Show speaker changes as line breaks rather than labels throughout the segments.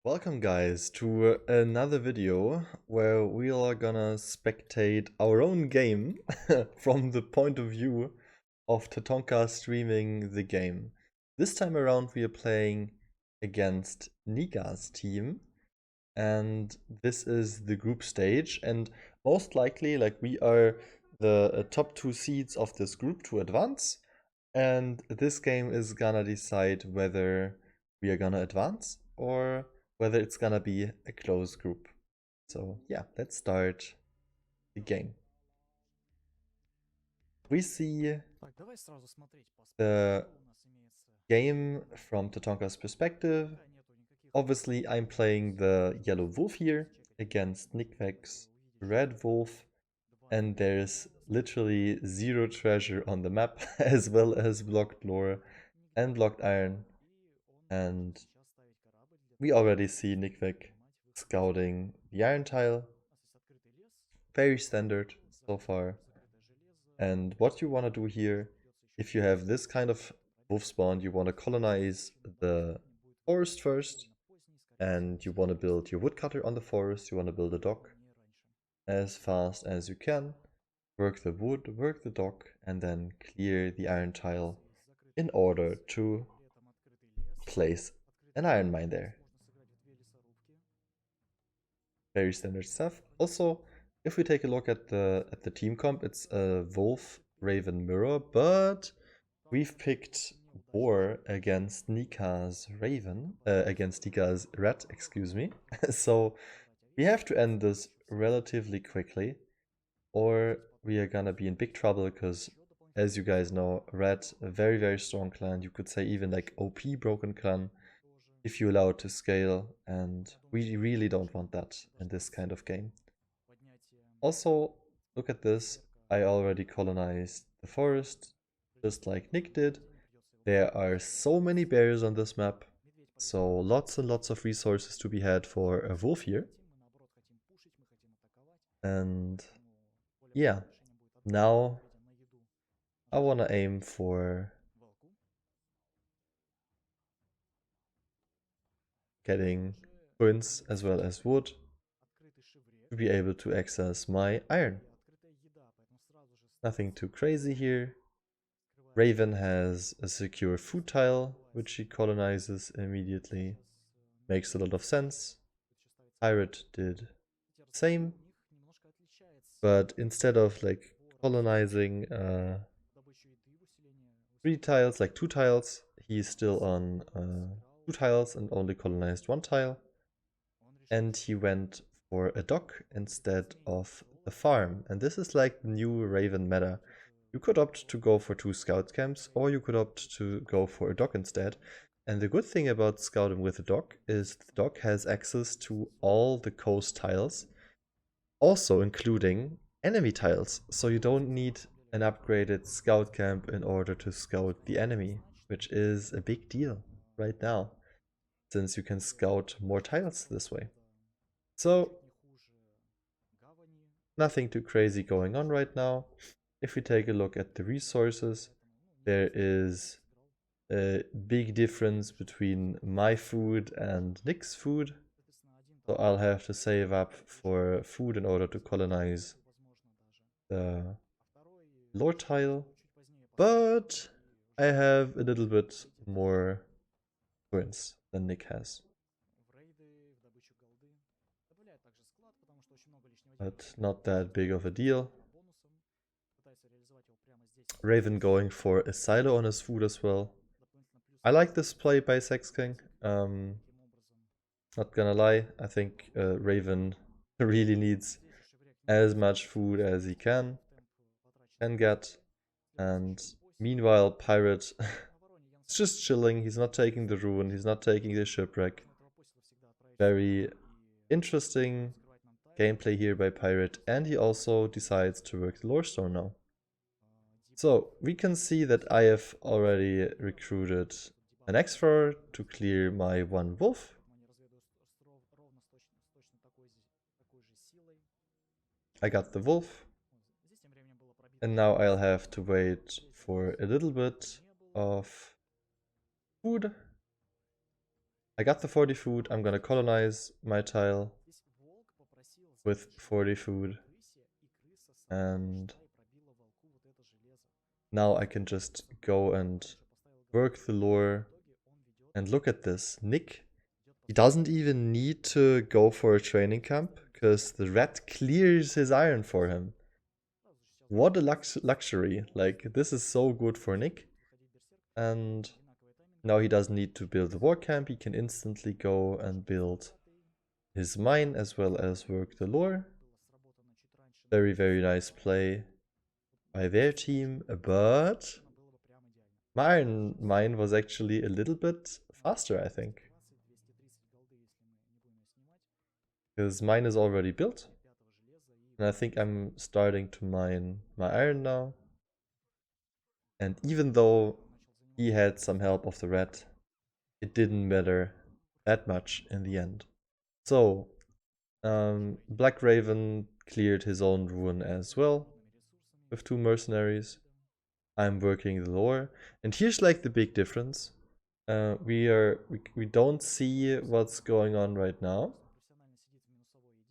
Welcome guys to another video where we are gonna spectate our own game from the point of view of Tatonka streaming the game. This time around we are playing against Nika's team, and this is the group stage, and most likely we are the top two seeds of this group to advance, and this game is gonna decide whether we are gonna advance or whether it's gonna be a closed group. So yeah, let's start the game. We see the game from Tatonka's perspective. Obviously, I'm playing the yellow wolf here against Nickvecc's red wolf, and there's literally zero treasure on the map, as well as blocked lore and blocked iron. And we already see Nickvecc scouting the iron tile. Very standard so far. And what you want to do here, if you have this kind of wolf spawn, you want to colonize the forest first, and you want to build your woodcutter on the forest, you want to build a dock as fast as you can, work the wood, work the dock, and then clear the iron tile in order to place an iron mine there. Very standard stuff. Also, if we take a look at the team comp, it's a wolf, raven, mirror, but we've picked boar against Nika's raven, against Nika's rat, excuse me. So we have to end this relatively quickly, or we are gonna be in big trouble, because as you guys know, rat, a very, very strong clan. You could say even like OP broken clan, if you allow it to scale, and we really don't want that in this kind of game. Also, look at this. I already colonized the forest, just like Nick did. There are so many bears on this map, so lots and lots of resources to be had for a wolf here. And yeah, now I want to aim for getting coins as well as wood to be able to access my iron. Nothing too crazy here. Raven has a secure food tile, which she colonizes immediately. Makes a lot of sense. Pirate did the same, but instead of colonizing 3 tiles, like 2 tiles, he's still on 2 tiles and only colonized 1 tile. And he went for a dock instead of the farm. And this is like the new Raven meta. You could opt to go for 2 scout camps, or you could opt to go for a dock instead. And the good thing about scouting with a dock is the dock has access to all the coast tiles, also including enemy tiles. So you don't need an upgraded scout camp in order to scout the enemy, which is a big deal right now, since you can scout more tiles this way. So nothing too crazy going on right now. If we take a look at the resources, there is a big difference between my food and Nick's food. So I'll have to save up for food in order to colonize the lore tile. But I have a little bit more coins than Nick has. But not that big of a deal. Raven going for a silo on his food as well. I like this play by Sex King. Not gonna lie, I think Raven really needs as much food as he can get. And meanwhile, Pirate is just chilling. He's not taking the ruin, he's not taking the shipwreck. Very interesting gameplay here by Pirate, and he also decides to work the lore stone now. So we can see that I have already recruited an explorer to clear my 1 wolf. I got the wolf, and now I'll have to wait for a little bit of food. I got the 40 food. I'm gonna colonize my tile with 40 food. And now I can just go and work the lore. And look at this. Nick, he doesn't even need to go for a training camp because the rat clears his iron for him. What a luxury. Like, this is so good for Nick. And now he doesn't need to build a war camp. He can instantly go and build his mine as well as work the lore. Very, very nice play by their team. But my iron mine was actually a little bit faster, I think. Because mine is already built. And I think I'm starting to mine my iron now. And even though he had some help of the rat, it didn't matter that much in the end. So, Black Raven cleared his own ruin as well with 2 mercenaries. I'm working the lore. And here's like the big difference. We don't see what's going on right now.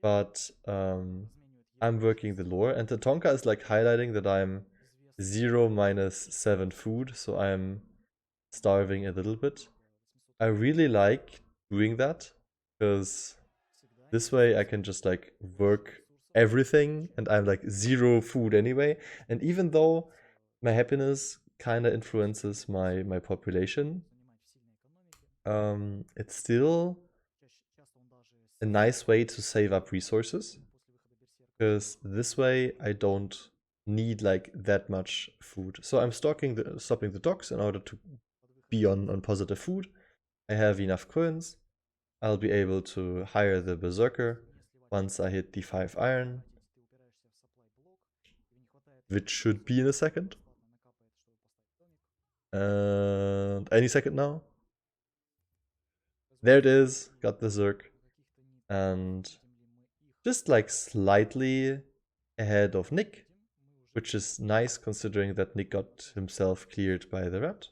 But I'm working the lore, and the Tonka is like highlighting that I'm 0 - 7 food, so I'm starving a little bit. I really like doing that, because this way I can just like work everything, and I'm like 0 food anyway. And even though my happiness kind of influences my population, it's still a nice way to save up resources. Because this way I don't need like that much food. So I'm stopping the docks in order to be on positive food. I have enough coins. I'll be able to hire the berserker once I hit the 5 iron, which should be in a second. And any second now. There it is, got the Zerk. And just like slightly ahead of Nick, which is nice considering that Nick got himself cleared by the rat.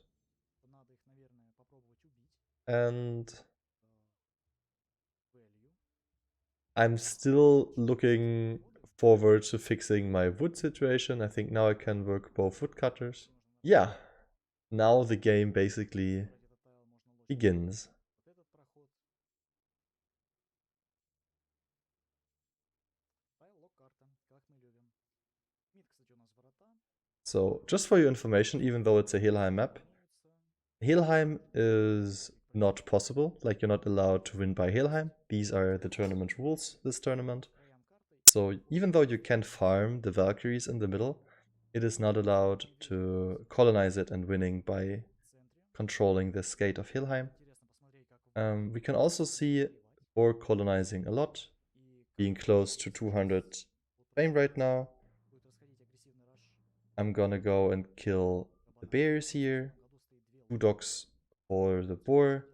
And I'm still looking forward to fixing my wood situation. I think now I can work both woodcutters. Yeah, now the game basically begins. So, just for your information, even though it's a Helheim map, Helheim is not possible. Like, you're not allowed to win by Helheim. These are the tournament rules this tournament. So, even though you can farm the Valkyries in the middle, it is not allowed to colonize it and winning by controlling the skate of Helheim. We can also see Boar colonizing a lot, being close to 200 fame right now. I'm gonna go and kill the bears here. 2 dogs for the boar.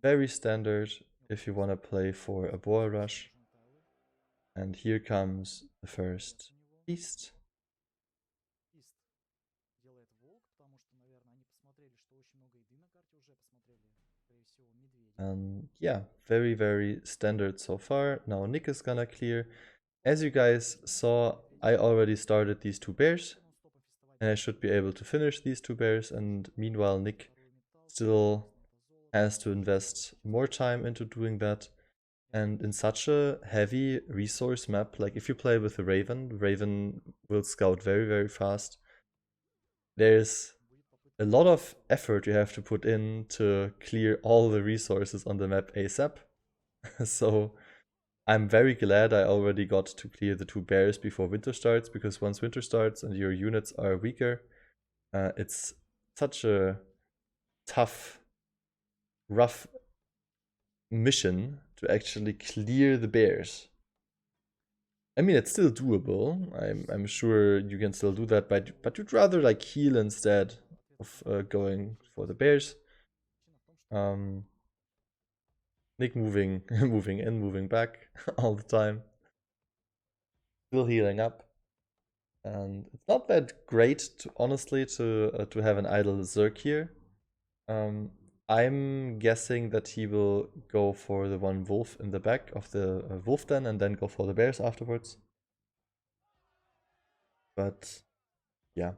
Very standard if you wanna play for a boar rush. And here comes the first beast. Yeah, very, very standard so far. Now Nick is gonna clear. As you guys saw, I already started these 2 bears. And I should be able to finish these 2 bears. And meanwhile, Nick still has to invest more time into doing that. And in such a heavy resource map, like if you play with the Raven will scout very, very fast. There's a lot of effort you have to put in to clear all the resources on the map ASAP. So I'm very glad I already got to clear the 2 bears before winter starts, because once winter starts and your units are weaker, it's such a tough, rough mission to actually clear the bears. I mean, it's still doable. I'm sure you can still do that, but you'd rather like heal instead of going for the bears. Nick moving, moving in, moving back all the time. Still healing up, and it's not that great, honestly, to have an idle Zerk here. I'm guessing that he will go for the one wolf in the back of the wolf den and then go for the bears afterwards. But yeah.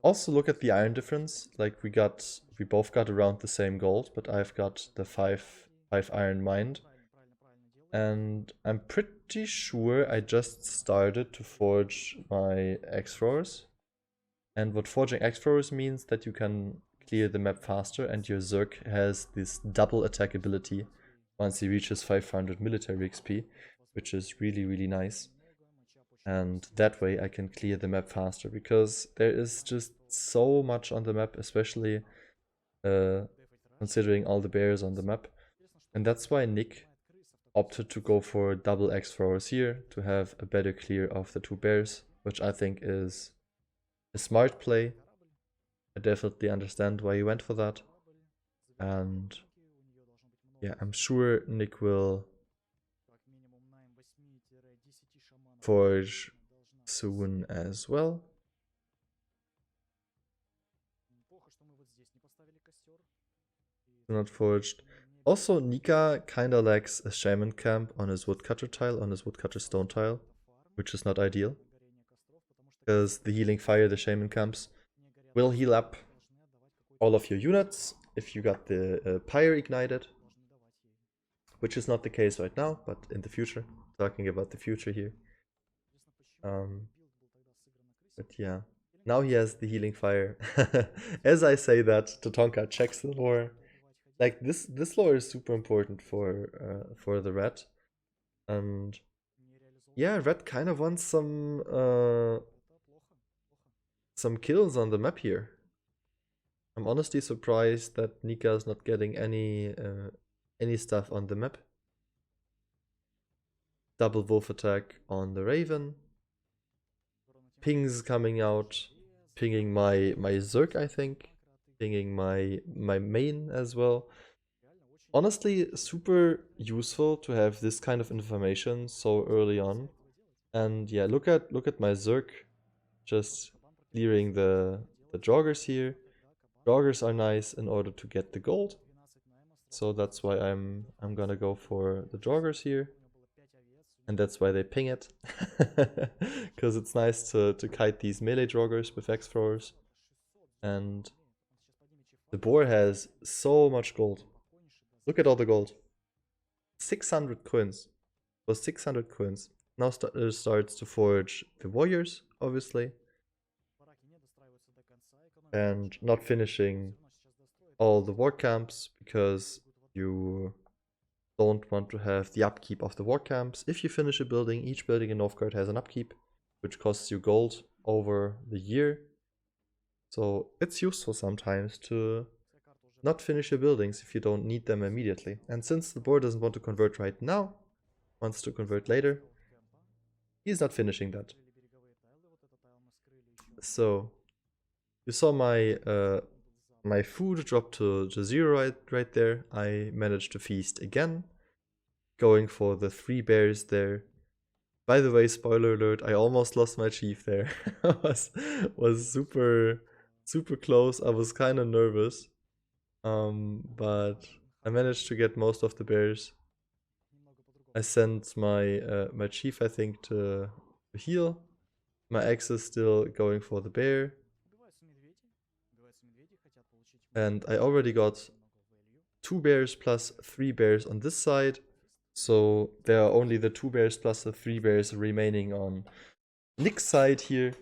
Also look at the iron difference. Like we both got around the same gold, but I've got the five iron mined. And I'm pretty sure I just started to forge my X-Throwers. And what forging X-Throwers means that you can clear the map faster, and your Zerg has this double attack ability once he reaches 500 military XP, which is really, really nice. And that way I can clear the map faster, because there is just so much on the map, especially considering all the bears on the map. And that's why Nick opted to go for double X-Throwers here to have a better clear of the two bears, which I think is a smart play. I definitely understand why he went for that. And yeah, I'm sure Nick will forge soon as well. Not forged. Also, Nika kinda lacks a shaman camp on his woodcutter tile, on his woodcutter stone tile, which is not ideal. Because the healing fire, the shaman camps, will heal up all of your units if you got the pyre ignited, which is not the case right now, but in the future. Talking about the future here. But yeah, now he has the healing fire. As I say that, Tatonka checks the lore. Like this lore is super important for the red, and yeah, red kind of wants some kills on the map here. I'm honestly surprised that Nika is not getting any stuff on the map. Double wolf attack on the Raven. Pings coming out, pinging my Zerg, I think, pinging my main as well. Honestly, super useful to have this kind of information so early on. And yeah, look at my Zerg just clearing the joggers here. Joggers are nice in order to get the gold. So that's why I'm gonna go for the joggers here. And that's why they ping it. Because it's nice to kite these melee joggers with X-Throwers. And the boar has so much gold. Look at all the gold. 600 coins. It was 600 coins. Now starts to forge the warriors, obviously. And not finishing all the war camps because you don't want to have the upkeep of the war camps. If you finish a building, each building in Northgard has an upkeep, which costs you gold over the year. So it's useful sometimes to not finish your buildings if you don't need them immediately. And since the board doesn't want to convert right now, wants to convert later, he's not finishing that. So you saw my my food dropped to 0 right there. I managed to feast again, going for the 3 bears there. By the way, spoiler alert, I almost lost my chief there. was super close. I was kind of nervous. But I managed to get most of the bears. I sent my my chief, I think, to heal. My ex is still going for the bear. And I already got 2 bears plus 3 bears on this side. So there are only the 2 bears plus the 3 bears remaining on Nick's side here.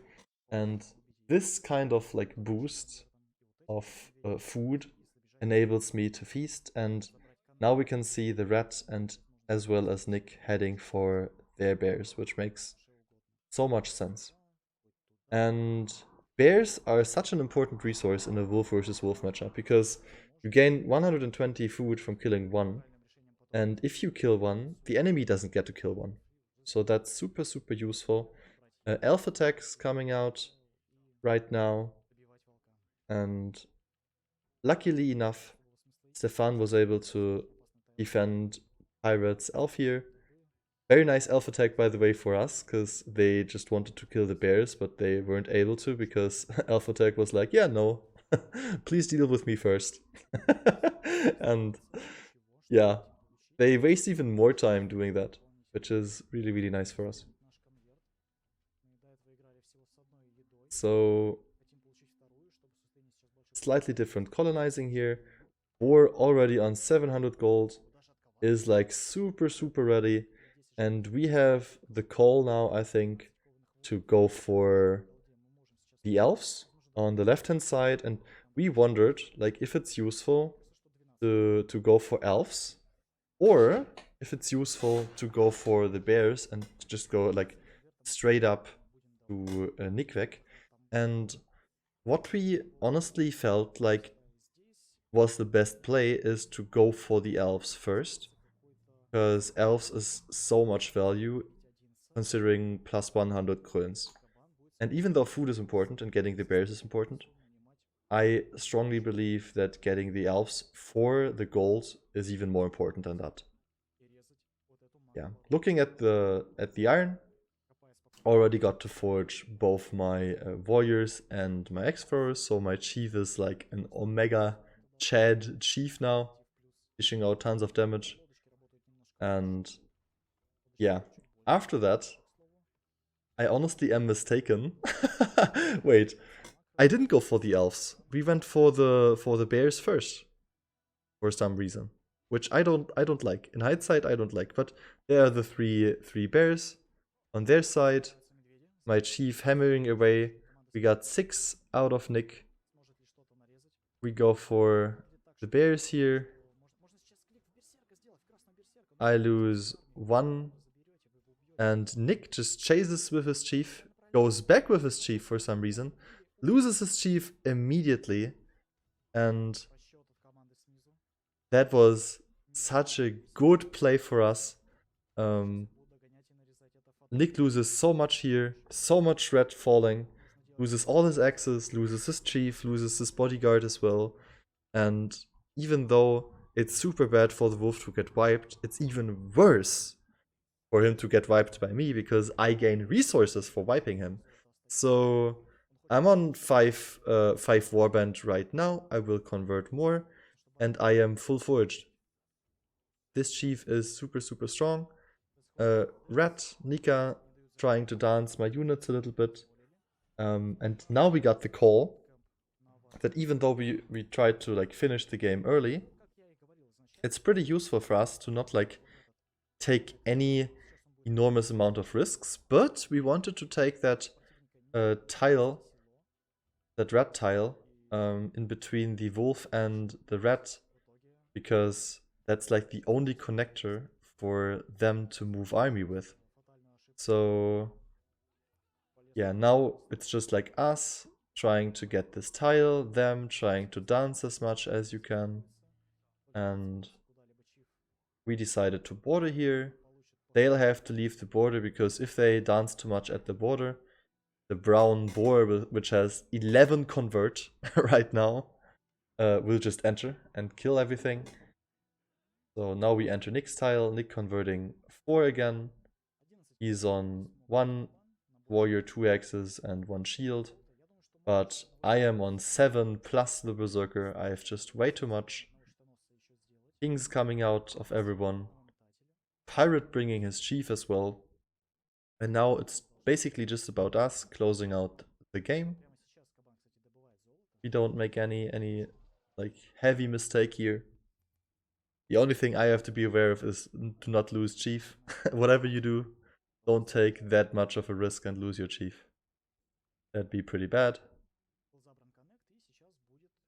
And this kind of like boost of food enables me to feast. And now we can see the rat and as well as Nick heading for their bears, which makes so much sense. And bears are such an important resource in a wolf versus wolf matchup because you gain 120 food from killing one, and if you kill one, the enemy doesn't get to kill one. So that's super useful. Elf attacks coming out right now, and luckily enough, Stefan was able to defend Pirate's elf here. Very nice elf attack, by the way, for us, because they just wanted to kill the bears, but they weren't able to because elf attack was like, yeah, no, please deal with me first. And yeah, they waste even more time doing that, which is really, really nice for us. So, slightly different colonizing here. We're already on 700 gold, is like super, super ready. And we have the call now, I think, to go for the elves on the left hand side. And we wondered like if it's useful to go for elves, or if it's useful to go for the bears and just go like straight up to Nickvecc. And what we honestly felt like was the best play is to go for the elves first, because elves is so much value considering plus 100 coins. And even though food is important and getting the bears is important, I strongly believe that getting the elves for the gold is even more important than that. Yeah, looking at the iron, already got to forge both my warriors and my explorers, so my chief is like an omega Chad chief now, dishing out tons of damage. And yeah, after that, I honestly am mistaken. Wait, I didn't go for the elves. We went for the bears first, for some reason, which I don't like. In hindsight, I don't like. But there are the three bears on their side. My chief hammering away. We got 6 out of Nick. We go for the bears here. I lose 1. And Nick just chases with his chief, goes back with his chief for some reason, loses his chief immediately. And that was such a good play for us. Nick loses so much here, so much red falling, loses all his axes, loses his chief, loses his bodyguard as well. And even though it's super bad for the wolf to get wiped, it's even worse for him to get wiped by me because I gain resources for wiping him. So I'm on 5 warband right now. I will convert more, and I am full forged. This chief is super, super strong. Rat, Nika trying to dance my units a little bit. And now we got the call that even though we tried to like finish the game early, it's pretty useful for us to not like take any enormous amount of risks, but we wanted to take that tile, that rat tile, in between the wolf and the rat, because that's like the only connector for them to move army with. So yeah, now it's just like us trying to get this tile, them trying to dance as much as you can. And we decided to border here. They'll have to leave the border because if they dance too much at the border, the brown boar, which has 11 convert right now, will just enter and kill everything. So now we enter Nick's tile, Nick converting 4 again. He's on 1 warrior, 2 axes, and 1 shield. But I am on 7 plus the berserker. I have just way too much. Kings coming out of everyone. Pirate bringing his chief as well. And now it's basically just about us closing out the game. We don't make any like heavy mistake here. The only thing I have to be aware of is to not lose chief. Whatever you do, don't take that much of a risk and lose your chief. That'd be pretty bad.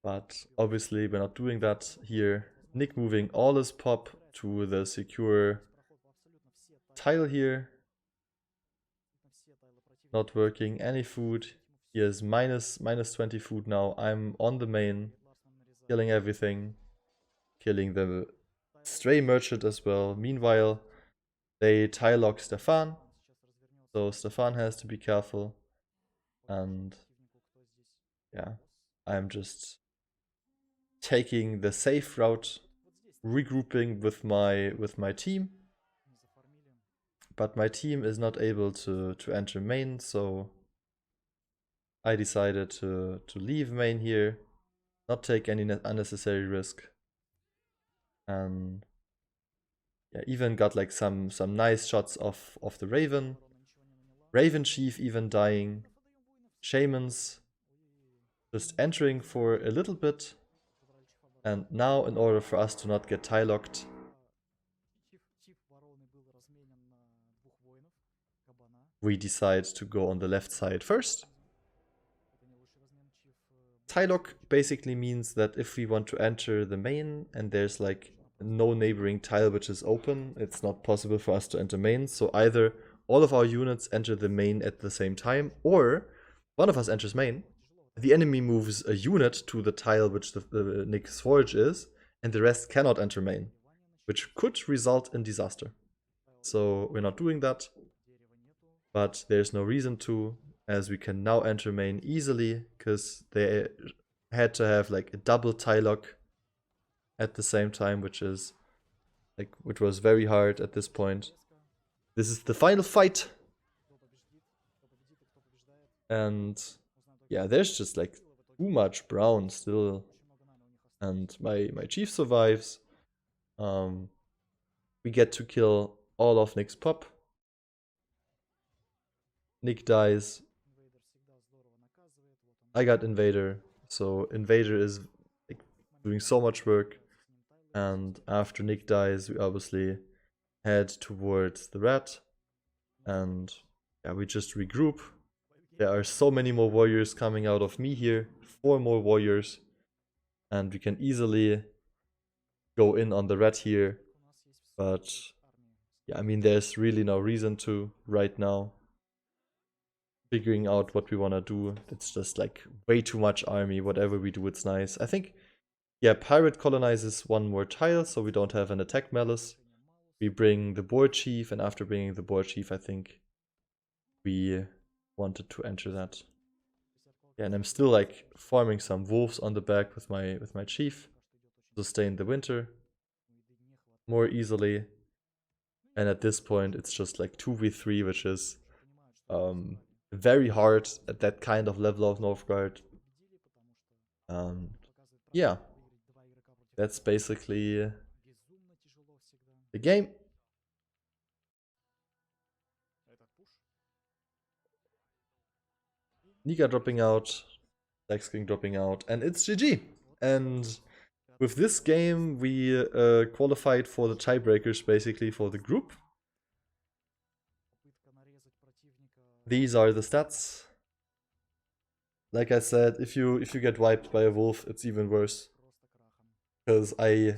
But obviously we're not doing that here. Nick moving all his pop to the secure tile here. Not working any food. He has minus 20 food now. I'm on the main, killing everything. Killing the stray merchant as well. Meanwhile, they tie lock Stefan. So Stefan has to be careful. And yeah, I'm just taking the safe route, regrouping with my team. But my team is not able to enter main, so I decided to leave main here, not take any unnecessary risk. And yeah, even got like some nice shots of the Raven. Raven Chief even dying. Shamans just entering for a little bit. And now, in order for us to not get tie-locked, we decide to go on the left side first. Tie lock basically means that if we want to enter the main and there's like no neighboring tile which is open, it's not possible for us to enter main. So either all of our units enter the main at the same time, or one of us enters main, the enemy moves a unit to the tile which the Nick's Forge is, and the rest cannot enter main, which could result in disaster. So we're not doing that, but there's no reason to, as we can now enter main easily, because they had to have like a double tie lock at the same time, which was very hard at this point. This is the final fight. And yeah, there's just like too much brown still. And my chief survives. We get to kill all of Nick's pop. Nick dies. I got Invader. So Invader is like doing so much work. And after Nick dies, we obviously head towards the rat. And yeah, we just regroup. There are so many more warriors coming out of me here. 4 more warriors. And we can easily go in on the rat here. But yeah, I mean, there's really no reason to right now. Figuring out what we want to do. It's just like way too much army. Whatever we do, it's nice. I think, yeah, Pirate colonizes 1 more tile, so we don't have an attack malice. We bring the board chief, and after bringing the board chief, I think we wanted to enter that. Yeah, and I'm still like farming some wolves on the back with my chief to stay in the winter more easily. And at this point, it's just like 2v3, which is very hard at that kind of level of Northgard. Yeah, that's basically the game. Nika dropping out, Lex King dropping out, and it's GG. And with this game, we qualified for the tiebreakers, basically, for the group. These are the stats. Like I said, if you get wiped by a wolf, it's even worse. Because I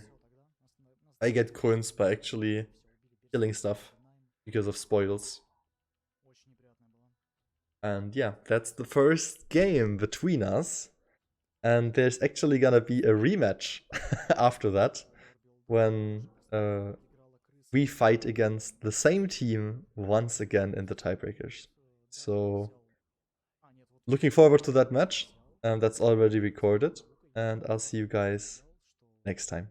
get coins by actually killing stuff because of spoils. And yeah, that's the first game between us. And there's actually gonna be a rematch after that, when we fight against the same team once again in the tiebreakers. So looking forward to that match. That's already recorded. And I'll see you guys next time.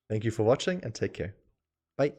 Thank you for watching and take care. Bye.